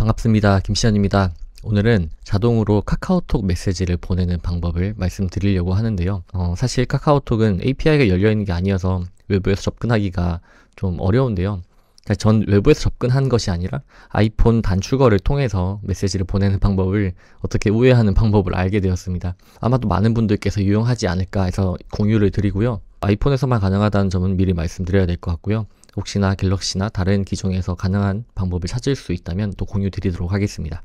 반갑습니다. 김시현입니다. 오늘은 자동으로 카카오톡 메시지를 보내는 방법을 말씀드리려고 하는데요. 사실 카카오톡은 API가 열려있는 게 아니어서 외부에서 접근하기가 좀 어려운데요. 전 외부에서 접근한 것이 아니라 아이폰 단축어를 통해서 메시지를 보내는 방법을 어떻게 우회하는 방법을 알게 되었습니다. 아마도 많은 분들께서 유용하지 않을까 해서 공유를 드리고요. 아이폰에서만 가능하다는 점은 미리 말씀드려야 될 것 같고요. 혹시나 갤럭시나 다른 기종에서 가능한 방법을 찾을 수 있다면 또 공유 드리도록 하겠습니다.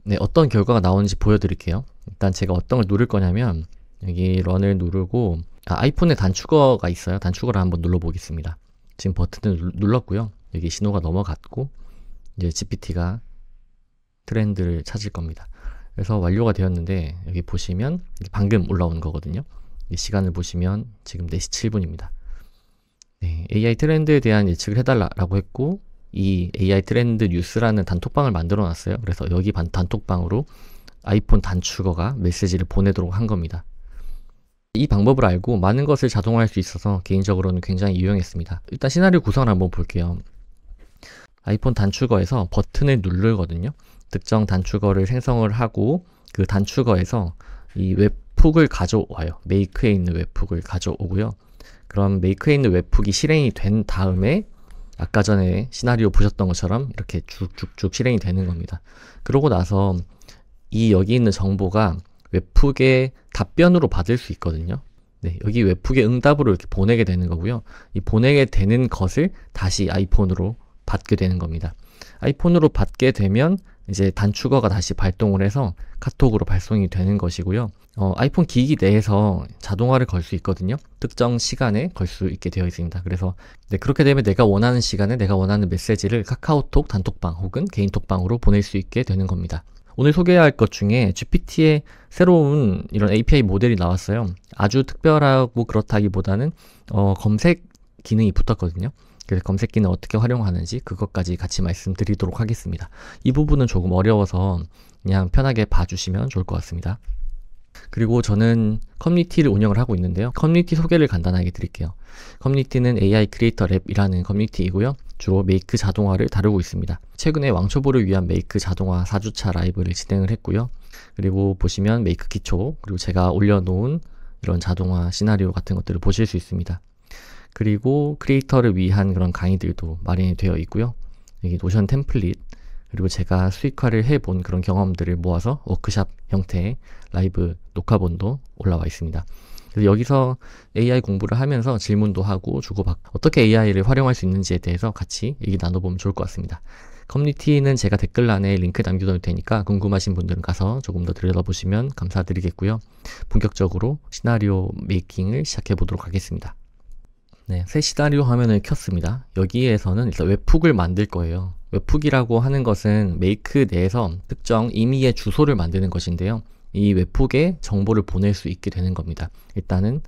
네, 어떤 결과가 나오는지 보여드릴게요. 일단 제가 어떤 걸 누를 거냐면 여기 런을 누르고 아이폰에 단축어가 있어요. 단축어를 한번 눌러보겠습니다. 지금 버튼을 눌렀고요. 여기 신호가 넘어갔고 이제 GPT가 트렌드를 찾을 겁니다. 그래서 완료가 되었는데 여기 보시면 방금 올라온 거거든요. 시간을 보시면 지금 4시 7분입니다. 네, AI 트렌드에 대한 예측을 해달라고 했고 이 AI 트렌드 뉴스라는 단톡방을 만들어 놨어요. 그래서 여기 단톡방으로 아이폰 단축어가 메시지를 보내도록 한 겁니다. 이 방법을 알고 많은 것을 자동화할 수 있어서 개인적으로는 굉장히 유용했습니다. 일단 시나리오 구성을 한번 볼게요. 아이폰 단축어에서 버튼을 누르거든요. 특정 단축어를 생성을 하고 그 단축어에서 이 웹훅을 가져와요. 메이크에 있는 웹훅을 가져오고요. 그럼 메이크에 있는 웹훅이 실행이 된 다음에 아까 전에 시나리오 보셨던 것처럼 이렇게 쭉쭉쭉 실행이 되는 겁니다. 그러고 나서 이 여기 있는 정보가 웹훅의 답변으로 받을 수 있거든요. 네, 여기 웹훅의 응답으로 이렇게 보내게 되는 거고요. 이 보내게 되는 것을 다시 아이폰으로 받게 되는 겁니다. 아이폰으로 받게 되면 이제 단축어가 다시 발동을 해서 카톡으로 발송이 되는 것이고요. 아이폰 기기 내에서 자동화를 걸 수 있거든요. 특정 시간에 걸 수 있게 되어 있습니다. 그래서 그렇게 되면 내가 원하는 시간에 내가 원하는 메시지를 카카오톡 단톡방 혹은 개인톡방으로 보낼 수 있게 되는 겁니다. 오늘 소개할 것 중에 GPT의 새로운 이런 API 모델이 나왔어요. 아주 특별하고 그렇다기보다는 검색 기능이 붙었거든요. 그래서 검색 기능 어떻게 활용하는지 그것까지 같이 말씀드리도록 하겠습니다. 이 부분은 조금 어려워서 그냥 편하게 봐주시면 좋을 것 같습니다. 그리고 저는 커뮤니티를 운영을 하고 있는데요. 커뮤니티 소개를 간단하게 드릴게요. 커뮤니티는 AI 크리에이터 랩이라는 커뮤니티이고요. 주로 메이크 자동화를 다루고 있습니다. 최근에 왕초보를 위한 메이크 자동화 4주차 라이브를 진행을 했고요. 그리고 보시면 메이크 기초, 그리고 제가 올려놓은 이런 자동화 시나리오 같은 것들을 보실 수 있습니다. 그리고 크리에이터를 위한 그런 강의들도 마련이 되어 있고요. 여기 노션 템플릿, 그리고 제가 수익화를 해본 그런 경험들을 모아서 워크샵 형태의 라이브 녹화본도 올라와 있습니다. 그래서 여기서 AI 공부를 하면서 질문도 하고 주고받고 어떻게 AI를 활용할 수 있는지에 대해서 같이 얘기 나눠보면 좋을 것 같습니다. 커뮤니티는 제가 댓글란에 링크 남겨놓을 테니까 궁금하신 분들은 가서 조금 더 들여다보시면 감사드리겠고요. 본격적으로 시나리오 메이킹을 시작해 보도록 하겠습니다. 네, 새 시나리오 화면을 켰습니다. 여기에서는 일단 웹훅을 만들 거예요. 웹훅이라고 하는 것은 메이크 내에서 특정 임의의 주소를 만드는 것인데요. 이 웹훅에 정보를 보낼 수 있게 되는 겁니다. 일단은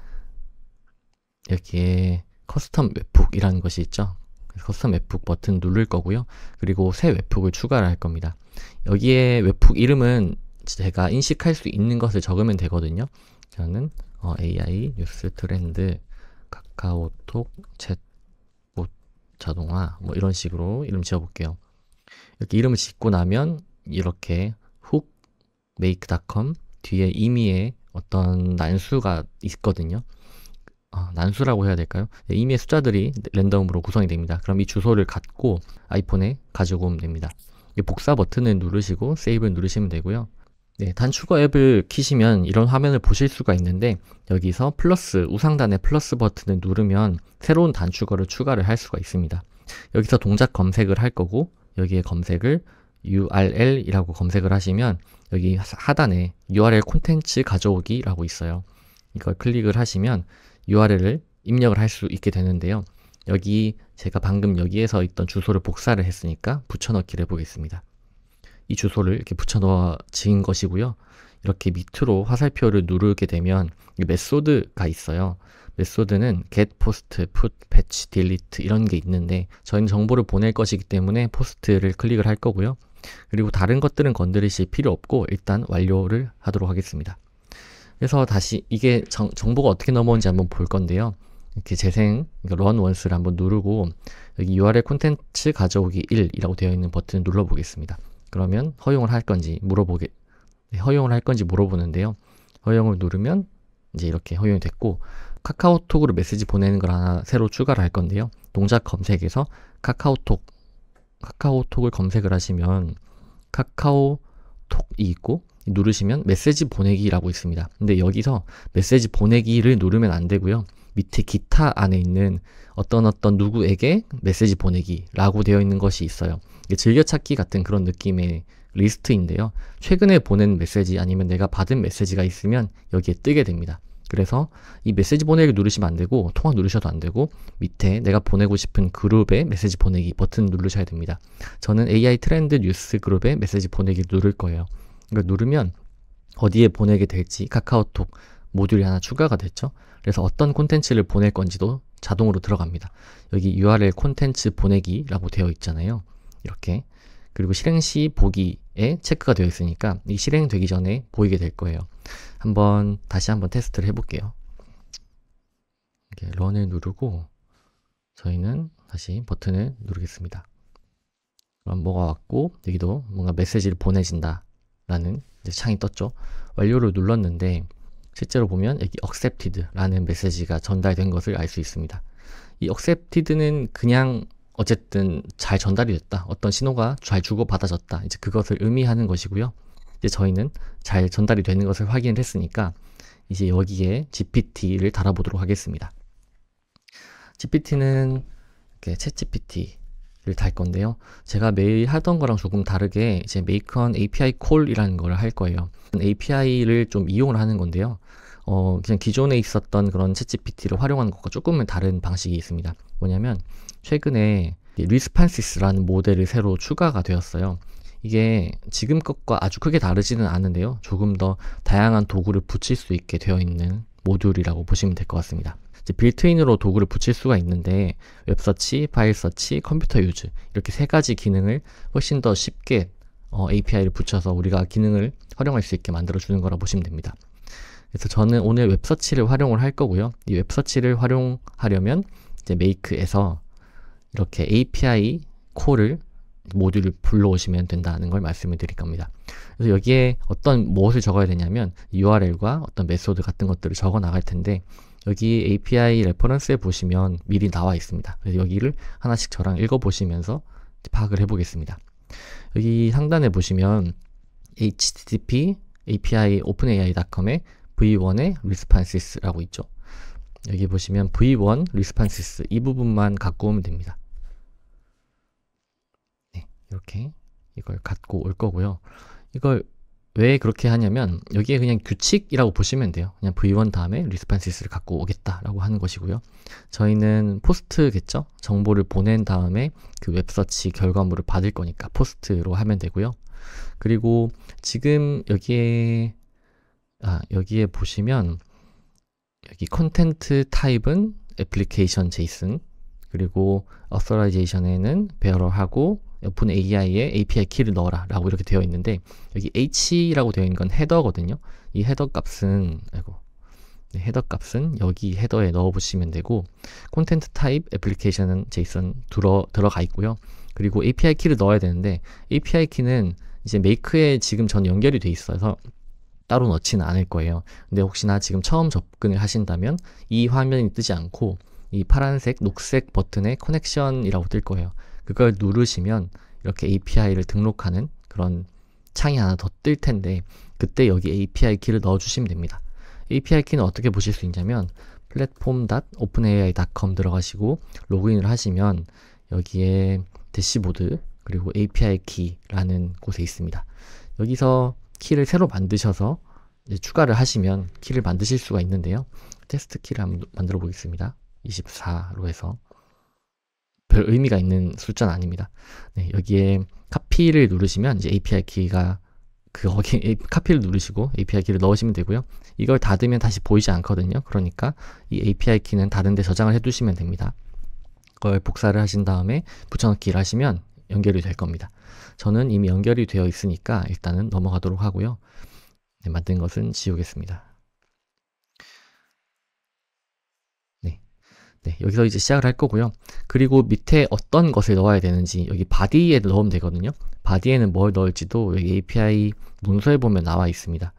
여기에 커스텀 웹훅이라는 것이 있죠. 커스텀 웹훅 버튼 누를 거고요. 그리고 새 웹훅을 추가를 할 겁니다. 여기에 웹훅 이름은 제가 인식할 수 있는 것을 적으면 되거든요. 저는 AI 뉴스 트렌드 카카오톡 챗봇 자동화 뭐 이런 식으로 이름 지어볼게요. 이렇게 이름을 짓고 나면 이렇게 훅 make.com 뒤에 임의의 어떤 난수가 있거든요. 난수라고 해야 될까요? 네, 임의의 숫자들이 랜덤으로 구성이 됩니다. 그럼 이 주소를 갖고 아이폰에 가지고 오면 됩니다. 복사 버튼을 누르시고 세이브를 누르시면 되고요. 네, 단축어 앱을 키시면 이런 화면을 보실 수가 있는데 여기서 플러스 우상단의 플러스 버튼을 누르면 새로운 단축어를 추가를 할 수가 있습니다. 여기서 동작 검색을 할 거고 여기에 검색을 URL이라고 검색을 하시면 여기 하단에 URL 콘텐츠 가져오기 라고 있어요. 이걸 클릭을 하시면 URL을 입력을 할 수 있게 되는데요. 여기 제가 방금 여기에서 있던 주소를 복사를 했으니까 붙여넣기를 해보겠습니다. 이 주소를 이렇게 붙여넣어진 것이고요. 이렇게 밑으로 화살표를 누르게 되면 메소드가 있어요. 메소드는 get, post, put, patch, delete 이런 게 있는데 저희는 정보를 보낼 것이기 때문에 post를 클릭을 할 거고요. 그리고 다른 것들은 건드리실 필요 없고 일단 완료를 하도록 하겠습니다. 그래서 다시 이게 정보가 어떻게 넘어오는지 한번 볼 건데요. 이렇게 재생, run once를 한번 누르고 여기 URL 콘텐츠 가져오기 1이라고 되어 있는 버튼을 눌러 보겠습니다. 그러면 허용을 할 건지 허용을 할 건지 물어보는데요. 허용을 누르면 이제 이렇게 허용이 됐고, 카카오톡으로 메시지 보내는 걸 하나 새로 추가를 할 건데요. 동작 검색에서 카카오톡을 검색을 하시면 카카오톡이 있고, 누르시면 메시지 보내기라고 있습니다. 근데 여기서 메시지 보내기를 누르면 안 되고요. 밑에 기타 안에 있는 어떤 누구에게 메시지 보내기라고 되어 있는 것이 있어요. 이게 즐겨찾기 같은 그런 느낌의 리스트인데요. 최근에 보낸 메시지 아니면 내가 받은 메시지가 있으면 여기에 뜨게 됩니다. 그래서 이 메시지 보내기 누르시면 안 되고, 통화 누르셔도 안 되고, 밑에 내가 보내고 싶은 그룹에 메시지 보내기 버튼 누르셔야 됩니다. 저는 AI 트렌드 뉴스 그룹에 메시지 보내기 누를 거예요. 이걸 누르면 어디에 보내게 될지 카카오톡 모듈이 하나 추가가 됐죠. 그래서 어떤 콘텐츠를 보낼 건지도 자동으로 들어갑니다. 여기 URL 콘텐츠 보내기라고 되어 있잖아요. 이렇게. 그리고 실행 시 보기에 체크가 되어 있으니까 이 실행되기 전에 보이게 될 거예요. 다시 한번 테스트를 해볼게요. 이렇게 런을 누르고 저희는 다시 버튼을 누르겠습니다. 그럼 뭐가 왔고, 여기도 뭔가 메시지를 보내진다 라는 창이 떴죠. 완료를 눌렀는데 실제로 보면 여기 accepted 라는 메시지가 전달된 것을 알 수 있습니다. 이 accepted는 그냥 어쨌든 잘 전달이 됐다, 어떤 신호가 잘 주고받아졌다, 이제 그것을 의미하는 것이고요. 이제 저희는 잘 전달이 되는 것을 확인을 했으니까 이제 여기에 GPT를 달아보도록 하겠습니다. GPT는 이렇게 챗 GPT를 달 건데요. 제가 매일 하던 거랑 조금 다르게 이제 make an API call이라는 걸 할 거예요. API를 좀 이용을 하는 건데요. 그냥 기존에 있었던 그런 챗 GPT를 활용하는 것과 조금은 다른 방식이 있습니다. 뭐냐면 최근에 리스판시스라는 모델이 새로 추가가 되었어요. 이게 지금 것과 아주 크게 다르지는 않은데요. 조금 더 다양한 도구를 붙일 수 있게 되어 있는 모듈이라고 보시면 될 것 같습니다. 이제 빌트인으로 도구를 붙일 수가 있는데 웹서치, 파일 서치, 컴퓨터 유즈 이렇게 세 가지 기능을 훨씬 더 쉽게 API를 붙여서 우리가 기능을 활용할 수 있게 만들어주는 거라 보시면 됩니다. 그래서 저는 오늘 웹서치를 활용을 할 거고요. 이 웹서치를 활용하려면 이제 make에서 이렇게 API 콜을 모듈을 불러오시면 된다는 걸 말씀을 드릴 겁니다. 그래서 여기에 무엇을 적어야 되냐면 URL과 어떤 메소드 같은 것들을 적어 나갈 텐데, 여기 API 레퍼런스에 보시면 미리 나와 있습니다. 그래서 여기를 하나씩 저랑 읽어보시면서 파악을 해보겠습니다. 여기 상단에 보시면 http api openai.com에 v1의 responses라고 있죠. 여기 보시면 v1 responses 이 부분만 갖고 오면 됩니다. 네, 이렇게 이걸 갖고 올 거고요. 이걸 왜 그렇게 하냐면 여기에 그냥 규칙이라고 보시면 돼요. 그냥 v1 다음에 responses를 갖고 오겠다라고 하는 것이고요. 저희는 포스트겠죠? 정보를 보낸 다음에 그 웹서치 결과물을 받을 거니까 포스트로 하면 되고요. 그리고 지금 여기에 보시면 여기 컨텐트 타입은 애플리케이션 제이슨, 그리고 authorization에는 bearer하고 오픈AI에 API 키를 넣어라 라고 이렇게 되어 있는데, 여기 H라고 되어 있는 건 헤더거든요. 이 헤더 값은 헤더 값은 여기 헤더에 넣어 보시면 되고, 콘텐트 타입 애플리케이션은 제이슨 들어가 있고요. 그리고 API 키를 넣어야 되는데 API 키는 이제 make에 지금 전 연결이 돼 있어서 따로 넣지는 않을 거예요. 근데 혹시나 지금 처음 접근을 하신다면 이 화면이 뜨지 않고 이 파란색, 녹색 버튼에 커넥션이라고 뜰 거예요. 그걸 누르시면 이렇게 API를 등록하는 그런 창이 하나 더 뜰 텐데, 그때 여기 API 키를 넣어 주시면 됩니다. API 키는 어떻게 보실 수 있냐면 platform.openai.com 들어가시고 로그인을 하시면 여기에 대시보드 그리고 API 키라는 곳에 있습니다. 여기서 키를 새로 만드셔서 이제 추가를 하시면 키를 만드실 수가 있는데요. 테스트 키를 한번 만들어 보겠습니다. 24로 해서 별 의미가 있는 숫자는 아닙니다. 네, 여기에 카피를 누르시면 이제 API 키가 카피를 누르시고 API 키를 넣으시면 되고요. 이걸 닫으면 다시 보이지 않거든요. 그러니까 이 API 키는 다른 데 저장을 해 두시면 됩니다. 그걸 복사를 하신 다음에 붙여넣기를 하시면 연결이 될 겁니다. 저는 이미 연결이 되어 있으니까 일단은 넘어가도록 하고요. 네, 만든 것은 지우겠습니다. 네, 네, 여기서 이제 시작을 할 거고요. 그리고 밑에 어떤 것을 넣어야 되는지 여기 바디에 넣으면 되거든요. 바디에는 뭘 넣을지도 여기 API 문서에 보면 나와 있습니다.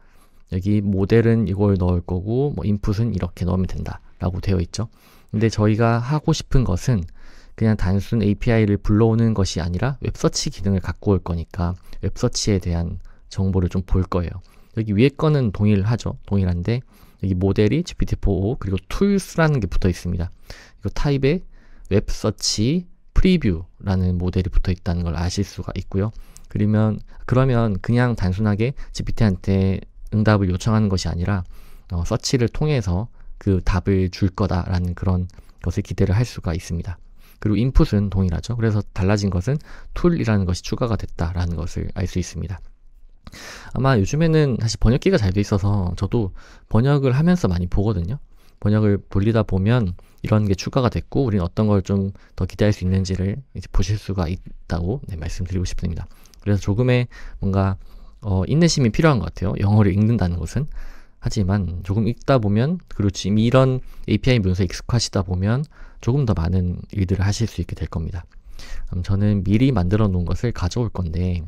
여기 모델은 이걸 넣을 거고 뭐 인풋은 이렇게 넣으면 된다 라고 되어 있죠. 근데 저희가 하고 싶은 것은 그냥 단순 API를 불러오는 것이 아니라 웹서치 기능을 갖고 올 거니까 웹서치에 대한 정보를 좀 볼 거예요. 여기 위에 거는 동일하죠. 동일한데 여기 모델이 GPT-4o 그리고 툴스라는 게 붙어 있습니다. 이거 타입에 웹서치 프리뷰라는 모델이 붙어 있다는 걸 아실 수가 있고요. 그러면 그냥 단순하게 GPT한테 응답을 요청하는 것이 아니라 서치를 통해서 그 답을 줄 거다라는 그런 것을 기대를 할 수가 있습니다. 그리고 인풋은 동일하죠. 그래서 달라진 것은 툴이라는 것이 추가가 됐다라는 것을 알 수 있습니다. 아마 요즘에는 사실 번역기가 잘 돼 있어서 저도 번역을 하면서 많이 보거든요. 번역을 돌리다 보면 이런 게 추가가 됐고 우리는 어떤 걸 좀 더 기대할 수 있는지를 이제 보실 수가 있다고 말씀드리고 싶습니다. 그래서 조금의 뭔가 인내심이 필요한 것 같아요. 영어를 읽는다는 것은. 하지만 조금 읽다 보면 그리고 지금 이런 API 문서에 익숙하시다 보면 조금 더 많은 일들을 하실 수 있게 될 겁니다. 저는 미리 만들어 놓은 것을 가져올 건데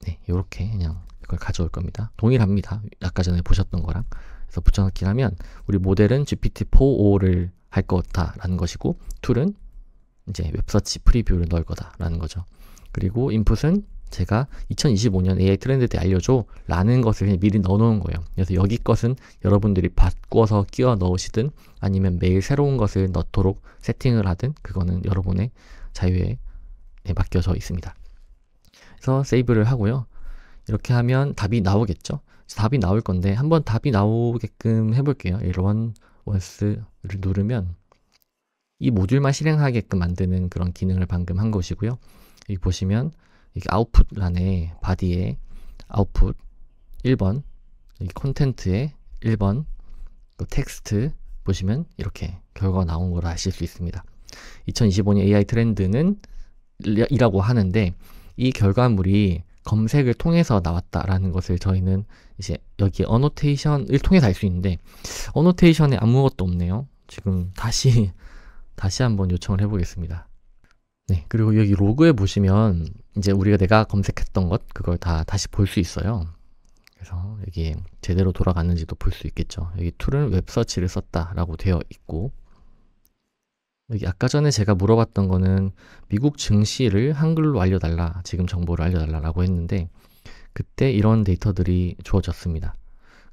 네, 이렇게 그냥 이걸 가져올 겁니다. 동일합니다. 아까 전에 보셨던 거랑. 그래서 붙여넣기를 하면 우리 모델은 GPT-4o를 할 거다라는 것이고 툴은 이제 웹서치 프리뷰를 넣을 거다라는 거죠. 그리고 인풋은 제가 2025년 AI 트렌드에 알려줘 라는 것을 미리 넣어놓은 거예요. 그래서 여기 것은 여러분들이 바꿔서 끼워 넣으시든 아니면 매일 새로운 것을 넣도록 세팅을 하든 그거는 여러분의 자유에 맡겨져 있습니다. 그래서 세이브를 하고요. 이렇게 하면 답이 나오겠죠. 답이 나올 건데 한번 답이 나오게끔 해볼게요. run once를 누르면 이 모듈만 실행하게끔 만드는 그런 기능을 방금 한 것이고요. 여기 보시면 여기 아웃풋란에 바디에 아웃풋 1번 여기 콘텐츠에 1번 또 텍스트 보시면 이렇게 결과가 나온 걸 아실 수 있습니다. 2025년 AI 트렌드는 이라고 하는데 이 결과물이 검색을 통해서 나왔다라는 것을 저희는 이제 여기 어노테이션을 통해서 알 수 있는데 어노테이션에 아무것도 없네요. 지금 다시 한번 요청을 해보겠습니다. 네, 그리고 여기 로그에 보시면 이제 내가 검색했던 것 그걸 다 다시 볼 수 있어요. 그래서 여기 제대로 돌아갔는지도 볼 수 있겠죠. 여기 툴은 웹서치를 썼다라고 되어 있고 여기 아까 전에 제가 물어봤던 거는 미국 증시를 한글로 알려달라, 지금 정보를 알려달라고 했는데 그때 이런 데이터들이 주어졌습니다.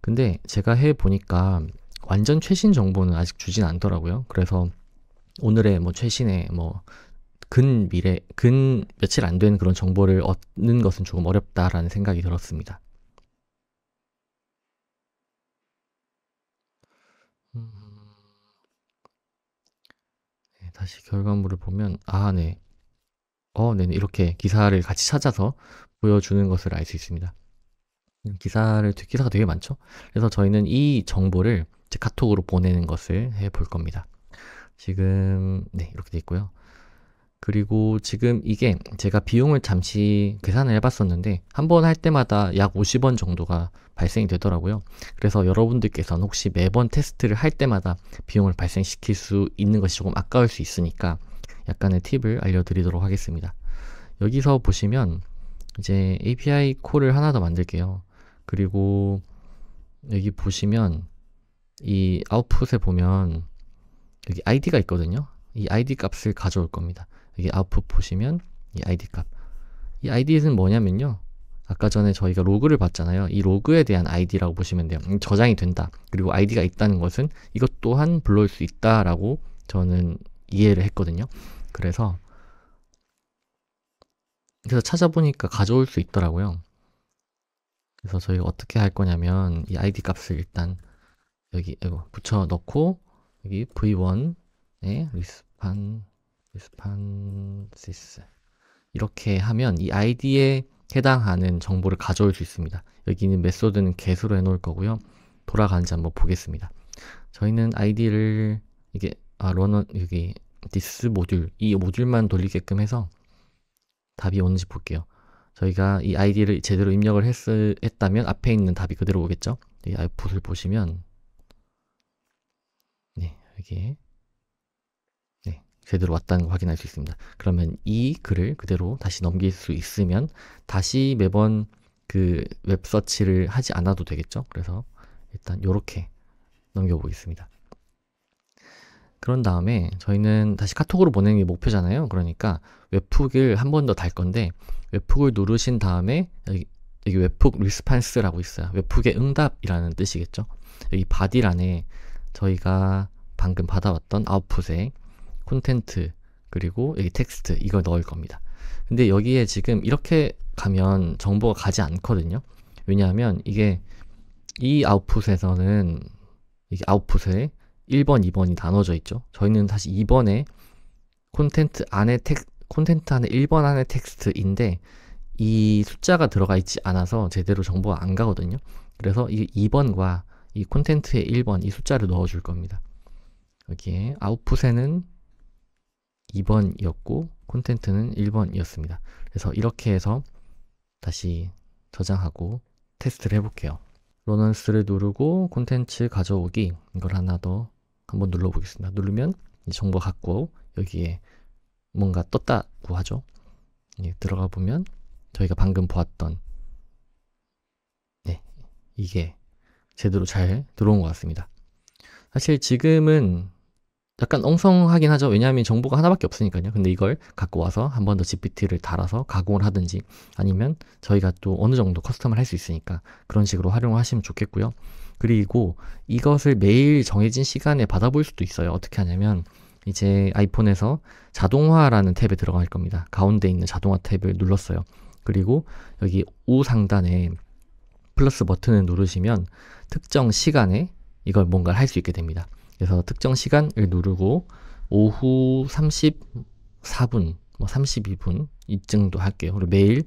근데 제가 해보니까 완전 최신 정보는 아직 주진 않더라고요. 그래서 오늘의 최신의 근 며칠 안 된 그런 정보를 얻는 것은 조금 어렵다라는 생각이 들었습니다. 네, 다시 결과물을 보면 네. 네, 이렇게 기사를 같이 찾아서 보여주는 것을 알 수 있습니다. 기사가 되게 많죠. 그래서 저희는 이 정보를 이제 카톡으로 보내는 것을 해볼 겁니다. 지금 이렇게 돼 있고요. 그리고 지금 이게 제가 비용을 잠시 계산을 해봤었는데 한 번 할 때마다 약 50원 정도가 발생이 되더라고요. 그래서 여러분들께서는 혹시 매번 테스트를 할 때마다 비용을 발생시킬 수 있는 것이 조금 아까울 수 있으니까 약간의 팁을 알려드리도록 하겠습니다. 여기서 보시면 이제 API 콜을 하나 더 만들게요. 그리고 여기 보시면 이 아웃풋에 보면 여기 ID가 있거든요. 이 ID 값을 가져올 겁니다. 여기 아웃풋 보시면 이 ID 값. 이 ID는 뭐냐면요. 아까 전에 저희가 로그를 봤잖아요. 이 로그에 대한 ID라고 보시면 돼요. 저장이 된다. 그리고 ID가 있다는 것은 이것 또한 불러올 수 있다라고 저는 이해를 했거든요. 그래서 찾아보니까 가져올 수 있더라고요. 그래서 저희가 어떻게 할 거냐면 이 ID 값을 일단 여기 붙여 넣고 여기 v1에 responses 이렇게 하면 이 ID에 해당하는 정보를 가져올 수 있습니다. 여기 있는 메소드는 개수로 해놓을 거고요. 돌아가는지 한번 보겠습니다. 저희는 ID를 run은 여기 this 모듈 이 모듈만 돌리게끔 해서 답이 오는지 볼게요. 저희가 이 ID를 제대로 입력을 했다면 앞에 있는 답이 그대로 오겠죠. 이 아웃풋을 보시면 여기에 제대로 왔다는 걸 확인할 수 있습니다. 그러면 이 글을 그대로 다시 넘길 수 있으면 다시 매번 그 웹서치를 하지 않아도 되겠죠. 그래서 일단 이렇게 넘겨보겠습니다. 그런 다음에 저희는 다시 카톡으로 보내는 게 목표잖아요. 그러니까 웹훅을 한 번 더 달 건데, 웹훅을 누르신 다음에 여기 웹훅 리스판스라고 있어요. 웹훅의 응답이라는 뜻이겠죠. 여기 바디란에 저희가 방금 받아왔던 아웃풋에 콘텐트 그리고 여기 텍스트 이걸 넣을 겁니다. 근데 여기에 지금 이렇게 가면 정보가 가지 않거든요. 왜냐하면 이게 이 아웃풋에서는 이게 아웃풋에 1번, 2번이 나눠져 있죠. 저희는 다시 2번에 콘텐트 안에 1번 안에 텍스트인데 이 숫자가 들어가 있지 않아서 제대로 정보가 안 가거든요. 그래서 이 2번과 이 콘텐트의 1번 이 숫자를 넣어줄 겁니다. 여기에 아웃풋에는 2번이었고 콘텐트는 1번이었습니다. 그래서 이렇게 해서 다시 저장하고 테스트를 해볼게요. 러넌스를 누르고 콘텐츠 가져오기 이걸 하나 더 한번 눌러보겠습니다. 누르면 정보 갖고 여기에 뭔가 떴다고 하죠. 들어가 보면 저희가 방금 보았던 이게 제대로 잘 들어온 것 같습니다. 사실 지금은 약간 엉성하긴 하죠. 왜냐하면 정보가 하나밖에 없으니까요. 근데 이걸 갖고 와서 한 번 더 GPT를 달아서 가공을 하든지 아니면 저희가 또 어느 정도 커스텀을 할 수 있으니까 그런 식으로 활용을 하시면 좋겠고요. 그리고 이것을 매일 정해진 시간에 받아볼 수도 있어요. 어떻게 하냐면 이제 아이폰에서 자동화라는 탭에 들어갈 겁니다. 가운데 있는 자동화 탭을 눌렀어요. 그리고 여기 우상단에 플러스 버튼을 누르시면 특정 시간에 이걸 뭔가를 할 수 있게 됩니다. 그래서 특정 시간을 누르고 오후 34분, 32분 이정도 할게요. 그리고 매일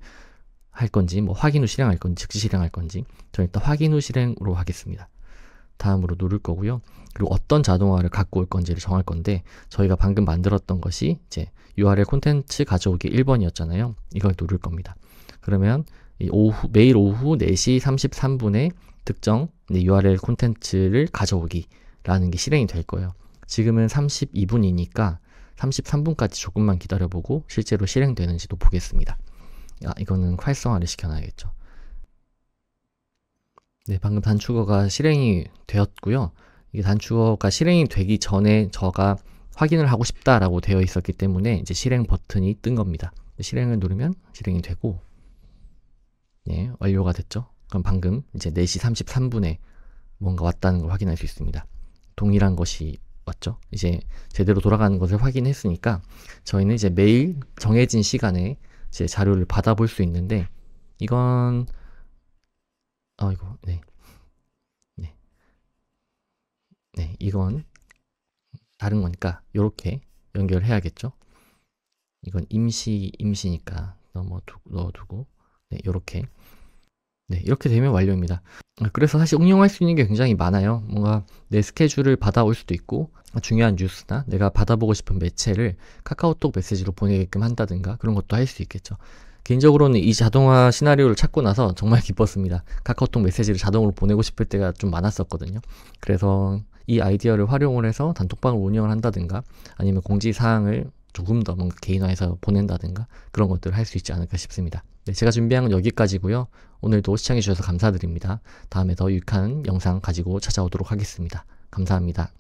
할 건지 확인 후 실행할 건지 즉시 실행할 건지 저는 일단 확인 후 실행으로 하겠습니다. 다음으로 누를 거고요. 그리고 어떤 자동화를 갖고 올 건지를 정할 건데 저희가 방금 만들었던 것이 이제 URL 콘텐츠 가져오기 1번이었잖아요. 이걸 누를 겁니다. 그러면 매일 오후 4시 33분에 특정 URL 콘텐츠를 가져오기 라는 게 실행이 될 거예요. 지금은 32분이니까 33분까지 조금만 기다려보고 실제로 실행되는지도 보겠습니다. 이거는 활성화를 시켜놔야겠죠. 네, 방금 단축어가 실행이 되었고요. 이게 단축어가 실행이 되기 전에 저가 확인을 하고 싶다라고 되어 있었기 때문에 이제 실행 버튼이 뜬 겁니다. 실행을 누르면 실행이 되고 네, 완료가 됐죠. 그럼 방금 이제 4시 33분에 뭔가 왔다는 걸 확인할 수 있습니다. 동일한 것이 왔죠. 이제 제대로 돌아가는 것을 확인했으니까 저희는 이제 매일 정해진 시간에 이제 자료를 받아볼 수 있는데 이건 이건 다른 거니까 이렇게 연결해야겠죠. 이건 임시니까 넣어두고 이렇게 되면 완료입니다. 그래서 사실 응용할 수 있는 게 굉장히 많아요. 뭔가 내 스케줄을 받아올 수도 있고 중요한 뉴스나 내가 받아보고 싶은 매체를 카카오톡 메시지로 보내게끔 한다든가 그런 것도 할 수 있겠죠. 개인적으로는 이 자동화 시나리오를 찾고 나서 정말 기뻤습니다. 카카오톡 메시지를 자동으로 보내고 싶을 때가 좀 많았었거든요. 그래서 이 아이디어를 활용을 해서 단톡방을 운영을 한다든가 아니면 공지사항을 조금 더 뭔가 개인화해서 보낸다든가 그런 것들을 할 수 있지 않을까 싶습니다. 네, 제가 준비한 건 여기까지고요. 오늘도 시청해주셔서 감사드립니다. 다음에 더 유익한 영상 가지고 찾아오도록 하겠습니다. 감사합니다.